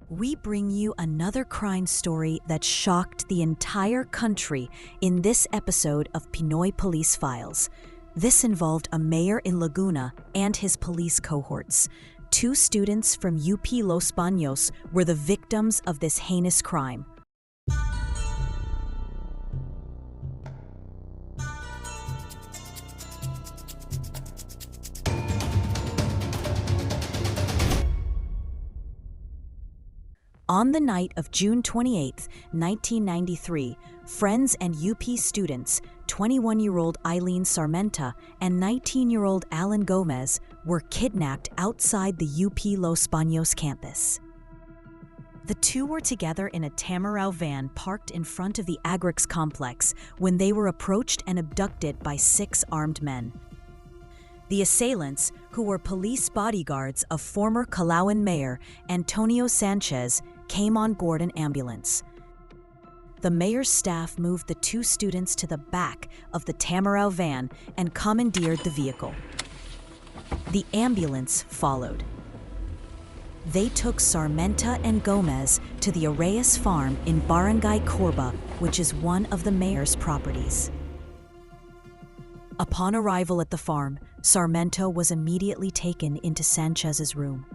We bring you another crime story that shocked the entire country in this episode of Pinoy Police Files. This involved a mayor in Laguna and his police cohorts. 2 students from UP Los Baños were the victims of this heinous crime. On the night of June 28, 1993, friends and UP students, 21-year-old Eileen Sarmenta and 19-year-old Allan Gomez, were kidnapped outside the UP Los Baños campus. The 2 were together in a Demetriou van parked in front of the Agrix complex when they were approached and abducted by 6 armed men. The assailants, who were police bodyguards of former Calauan Mayor Antonio Sanchez, came on board an ambulance. The mayor's staff moved the 2 students to the back of the Demetriou van and commandeered the vehicle. The ambulance followed. They took Sarmenta and Gomez to the Arrayas farm in Barangay Corba, which is one of the mayor's properties. Upon arrival at the farm, Sarmenta was immediately taken into Sanchez's room.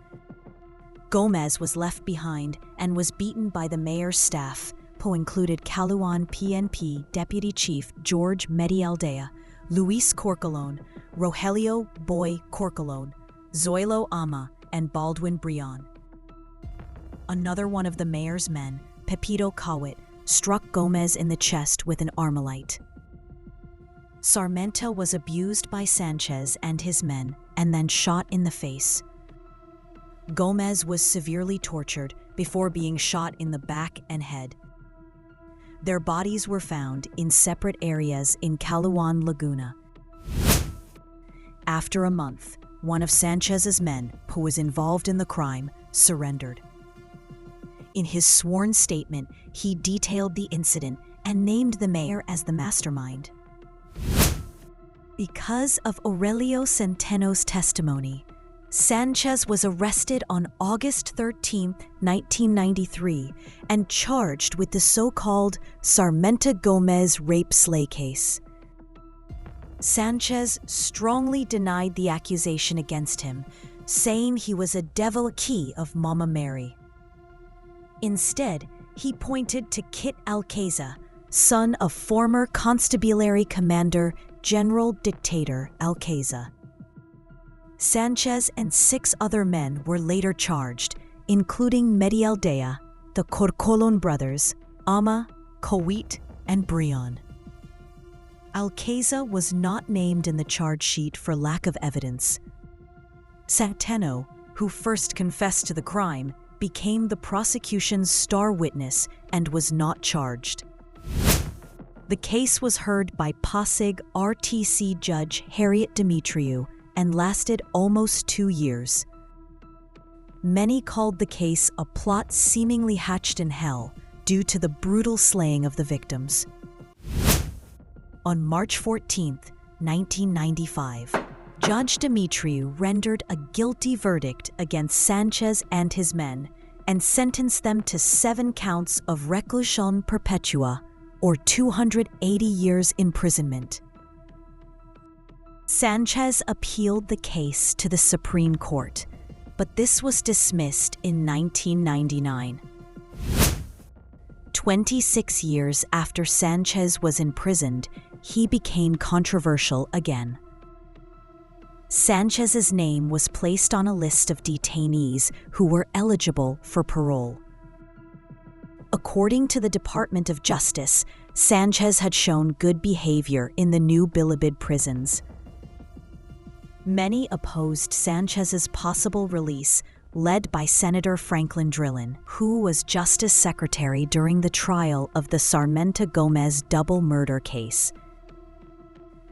Gomez was left behind and was beaten by the mayor's staff, who included Calauan PNP Deputy Chief George Medialdea, Luis Corcolon, Rogelio Boy Corcolon, Zoilo Ama, and Baldwin Brion. Another one of the mayor's men, Pepito Kawit, struck Gomez in the chest with an armalite. Sarmenta was abused by Sanchez and his men and then shot in the face. Gomez was severely tortured before being shot in the back and head. Their bodies were found in separate areas in Calauan, Laguna. After a month, one of Sanchez's men, who was involved in the crime, surrendered. In his sworn statement, he detailed the incident and named the mayor as the mastermind. Because of Aurelio Centeno's testimony, Sanchez was arrested on August 13, 1993, and charged with the so-called Sarmenta-Gomez rape-slay case. Sanchez strongly denied the accusation against him, saying he was a devil key of Mama Mary. Instead, he pointed to Kit Alcaiza, son of former Constabulary Commander General Dictator Alcaiza. Sanchez and 6 other men were later charged, including Medialdea, the Corcolon brothers, Ama, Kawit, and Brion. Alcaiza was not named in the charge sheet for lack of evidence. Centeno, who first confessed to the crime, became the prosecution's star witness and was not charged. The case was heard by Pasig RTC Judge Harriet Demetriou and lasted almost 2 years. Many called the case a plot seemingly hatched in hell due to the brutal slaying of the victims. On March 14, 1995, Judge Demetriou rendered a guilty verdict against Sanchez and his men and sentenced them to 7 counts of reclusion perpetua, or 280 years imprisonment. Sanchez appealed the case to the Supreme Court, but this was dismissed in 1999. 26 years after Sanchez was imprisoned, he became controversial again. Sanchez's name was placed on a list of detainees who were eligible for parole. According to the Department of Justice, Sanchez had shown good behavior in the new Bilibid prisons. Many opposed Sanchez's possible release, led by Senator Franklin Drilon, who was Justice Secretary during the trial of the Sarmenta-Gomez double murder case.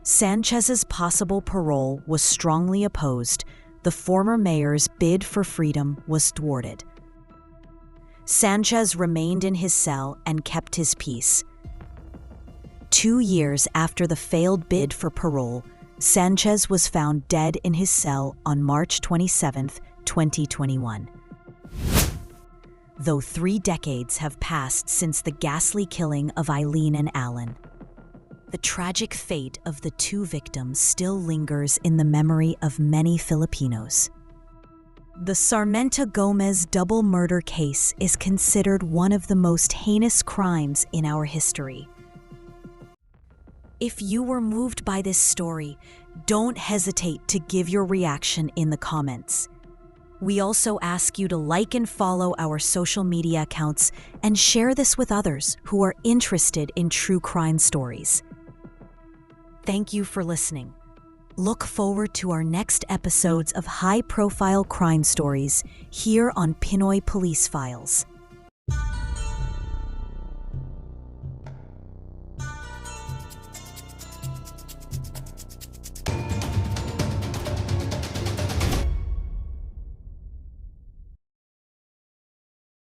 Sanchez's possible parole was strongly opposed. The former mayor's bid for freedom was thwarted. Sanchez remained in his cell and kept his peace. 2 years after the failed bid for parole, Sanchez was found dead in his cell on March 27, 2021. though 3 decades have passed since the ghastly killing of Eileen and Allan. The tragic fate of the 2 victims still lingers in the memory of many Filipinos. The Sarmenta-Gomez double murder case is considered one of the most heinous crimes in our history. If you were moved by this story, don't hesitate to give your reaction in the comments. We also ask you to like and follow our social media accounts and share this with others who are interested in true crime stories. Thank you for listening. Look forward to our next episodes of high-profile crime stories here on Pinoy Police Files.